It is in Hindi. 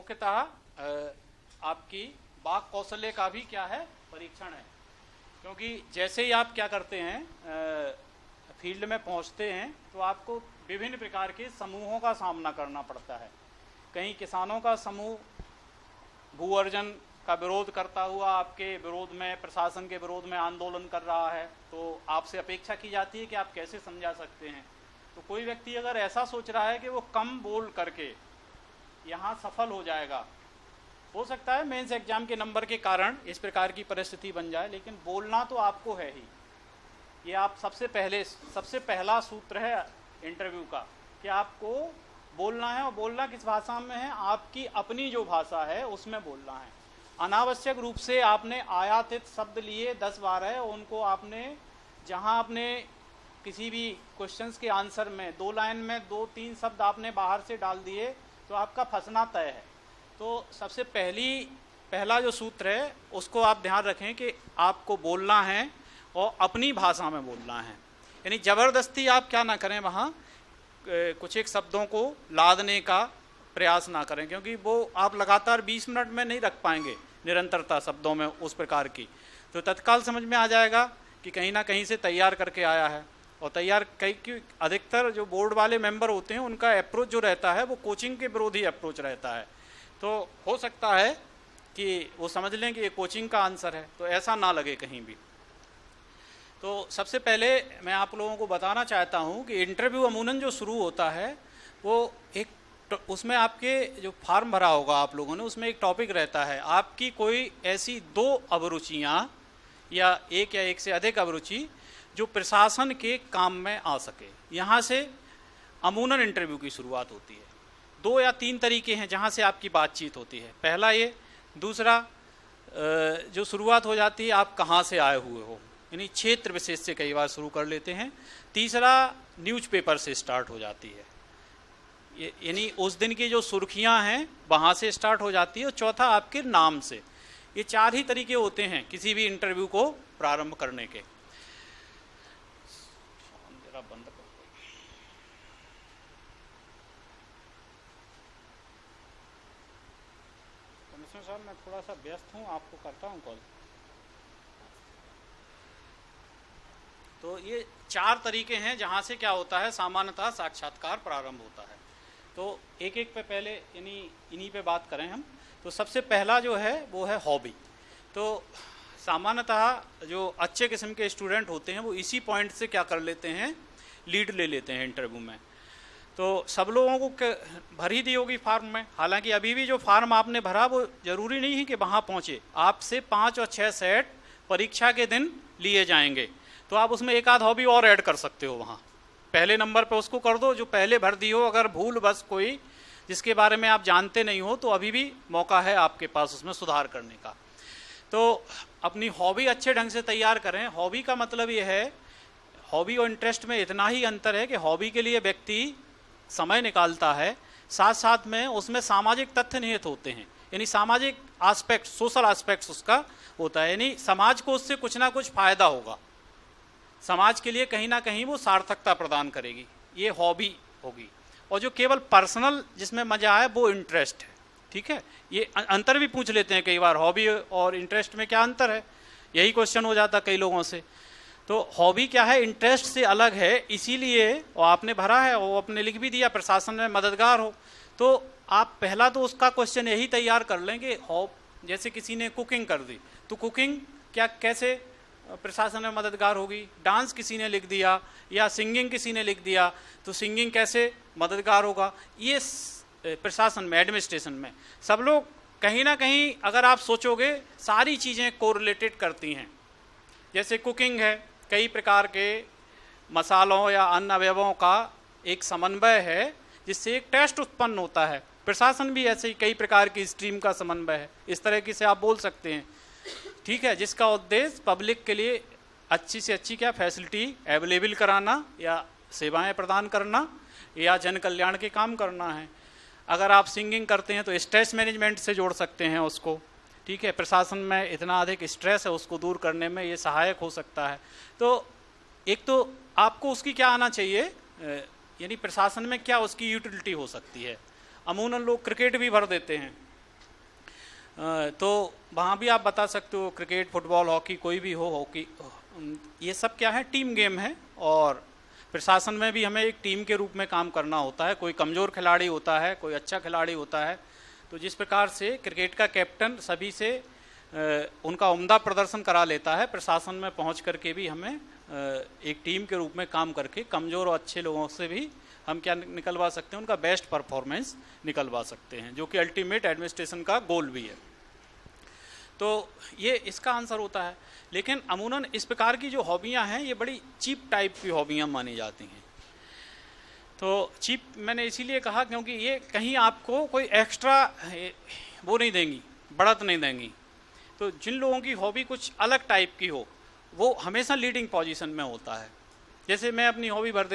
मुख्यतः आपकी वाक कौशल्य का भी क्या है, परीक्षण है। क्योंकि जैसे ही आप क्या करते हैं, फील्ड में पहुंचते हैं तो आपको विभिन्न प्रकार के समूहों का सामना करना पड़ता है। कहीं किसानों का समूह भू अर्जन का विरोध करता हुआ आपके विरोध में, प्रशासन के विरोध में आंदोलन कर रहा है, तो आपसे अपेक्षा की जाती है कि आप कैसे समझा सकते हैं। तो कोई व्यक्ति अगर ऐसा सोच रहा है कि वो कम बोल करके यहाँ सफल हो जाएगा, हो सकता है मेंस एग्जाम के नंबर के कारण इस प्रकार की परिस्थिति बन जाए, लेकिन बोलना तो आपको है ही। ये आप सबसे पहला सूत्र है इंटरव्यू का कि आपको बोलना है, और बोलना किस भाषा में है, आपकी अपनी जो भाषा है उसमें बोलना है। अनावश्यक रूप से आपने आयातित शब्द लिए 10-12, उनको आपने जहां आपने किसी भी क्वेश्चंस के आंसर में 2 लाइन में 2-3 शब्द आपने बाहर से डाल दिए तो आपका फंसना तय है। तो सबसे पहला जो सूत्र है उसको आप ध्यान रखें कि आपको बोलना है और अपनी भाषा में बोलना है। यानी ज़बरदस्ती आप क्या ना करें, वहाँ कुछ एक शब्दों को लादने का प्रयास ना करें, क्योंकि वो आप लगातार 20 मिनट में नहीं रख पाएंगे निरंतरता शब्दों में उस प्रकार की। तो तत्काल समझ में आ जाएगा कि कहीं ना कहीं से तैयार करके आया है। और तैयार कई अधिकतर जो बोर्ड वाले मेंबर होते हैं उनका अप्रोच जो रहता है वो कोचिंग के विरोधी अप्रोच रहता है। तो हो सकता है कि वो समझ लें कि ये कोचिंग का आंसर है, तो ऐसा ना लगे कहीं भी। तो सबसे पहले मैं आप लोगों को बताना चाहता हूँ कि इंटरव्यू अमूमन जो शुरू होता है वो उसमें आपके जो फॉर्म भरा होगा आप लोगों ने, उसमें एक टॉपिक रहता है आपकी कोई ऐसी 2 अभिरुचियाँ या एक से अधिक अभिरुचि जो प्रशासन के काम में आ सके। यहाँ से अमूमन इंटरव्यू की शुरुआत होती है। 2 या 3 तरीके हैं जहाँ से आपकी बातचीत होती है। पहला ये, दूसरा जो शुरुआत हो जाती है आप कहाँ से आए हुए हो, यानी क्षेत्र विशेष से कई बार शुरू कर लेते हैं। तीसरा न्यूज़पेपर से स्टार्ट हो जाती है, यानी उस दिन की जो सुर्खियां हैं वहाँ से स्टार्ट हो जाती है। और चौथा आपके नाम से। ये 4 ही तरीके होते हैं किसी भी इंटरव्यू को प्रारंभ करने के। बंद कर कमिश्नर साहब, मैं थोड़ा सा व्यस्त हूँ, आपको करता हूँ कॉल। तो ये 4 तरीके हैं जहाँ से क्या होता है, सामान्यतः साक्षात्कार प्रारंभ होता है। तो एक पे पहले यानी इन्हीं पे बात करें हम। तो सबसे पहला जो है वो है हॉबी। तो सामान्यतः जो अच्छे किस्म के स्टूडेंट होते हैं वो इसी पॉइंट से क्या कर लेते हैं, लीड ले लेते हैं इंटरव्यू में। तो सब लोगों को भर ही दी होगी फॉर्म में। हालांकि अभी भी जो फॉर्म आपने भरा वो ज़रूरी नहीं है कि वहाँ पहुँचे, आपसे 5 और 6 सेट परीक्षा के दिन लिए जाएंगे। तो आप उसमें एक आध हॉबी और ऐड कर सकते हो। वहाँ पहले नंबर पे उसको कर दो जो पहले भर दी हो। अगर भूल बस कोई जिसके बारे में आप जानते नहीं हो तो अभी भी मौका है आपके पास उसमें सुधार करने का। तो अपनी हॉबी अच्छे ढंग से तैयार करें। हॉबी का मतलब ये है, हॉबी और इंटरेस्ट में इतना ही अंतर है कि हॉबी के लिए व्यक्ति समय निकालता है, साथ साथ में उसमें सामाजिक तथ्य निहित होते हैं, यानी सामाजिक आस्पेक्ट, सोशल आस्पेक्ट्स उसका होता है, यानी समाज को उससे कुछ ना कुछ फायदा होगा, समाज के लिए कहीं ना कहीं वो सार्थकता प्रदान करेगी, ये हॉबी होगी। और जो केवल पर्सनल जिसमें मजा आए वो इंटरेस्ट है। ठीक है, ये अंतर भी पूछ लेते हैं कई बार, हॉबी और इंटरेस्ट में क्या अंतर है, यही क्वेश्चन हो जाता कई लोगों से। तो हॉबी क्या है, इंटरेस्ट से अलग है, इसीलिए और आपने भरा है और आपने लिख भी दिया प्रशासन में मददगार हो। तो आप पहला तो उसका क्वेश्चन यही तैयार कर लेंगे। जैसे किसी ने कुकिंग कर दी तो कुकिंग क्या कैसे प्रशासन में मददगार होगी। डांस किसी ने लिख दिया या सिंगिंग किसी ने लिख दिया तो सिंगिंग कैसे मददगार होगा। ये प्रशासन में, एडमिनिस्ट्रेशन में सब लोग कहीं ना कहीं अगर आप सोचोगे सारी चीज़ें कोरिलेटेड करती हैं। जैसे कुकिंग है, कई प्रकार के मसालों या अन्य अवयवों का एक समन्वय है जिससे एक टेस्ट उत्पन्न होता है। प्रशासन भी ऐसे ही कई प्रकार की स्ट्रीम का समन्वय है, इस तरह की से आप बोल सकते हैं। ठीक है, जिसका उद्देश्य पब्लिक के लिए अच्छी से अच्छी क्या फैसिलिटी अवेलेबल कराना या सेवाएं प्रदान करना या जन कल्याण के काम करना है। अगर आप सिंगिंग करते हैं तो स्ट्रेस मैनेजमेंट से जोड़ सकते हैं उसको। ठीक है, प्रशासन में इतना अधिक स्ट्रेस है उसको दूर करने में ये सहायक हो सकता है। तो एक तो आपको उसकी क्या आना चाहिए, यानी प्रशासन में क्या उसकी यूटिलिटी हो सकती है। अमूमन लोग क्रिकेट भी भर देते हैं, तो वहाँ भी आप बता सकते हो, क्रिकेट, फुटबॉल, हॉकी, कोई भी हो, हॉकी, ये सब क्या है, टीम गेम है। और प्रशासन में भी हमें एक टीम के रूप में काम करना होता है। कोई कमज़ोर खिलाड़ी होता है, कोई अच्छा खिलाड़ी होता है। तो जिस प्रकार से क्रिकेट का कैप्टन सभी से उनका उम्दा प्रदर्शन करा लेता है, प्रशासन में पहुंच करके भी हमें एक टीम के रूप में काम करके कमज़ोर और अच्छे लोगों से भी हम क्या निकलवा सकते हैं, उनका बेस्ट परफॉर्मेंस निकलवा सकते हैं, जो कि अल्टीमेट एडमिनिस्ट्रेशन का गोल भी है। तो ये इसका आंसर होता है। लेकिन अमूमन इस प्रकार की जो हॉबियां हैं ये बड़ी चीप टाइप की हॉबियां मानी जाती हैं। तो चीप मैंने इसीलिए कहा क्योंकि ये कहीं आपको कोई एक्स्ट्रा वो नहीं देंगी, बढ़त नहीं देंगी। तो जिन लोगों की हॉबी कुछ अलग टाइप की हो, वो हमेशा लीडिंग पोजीशन में होता है। जैसे मैं अपनी हॉबी भर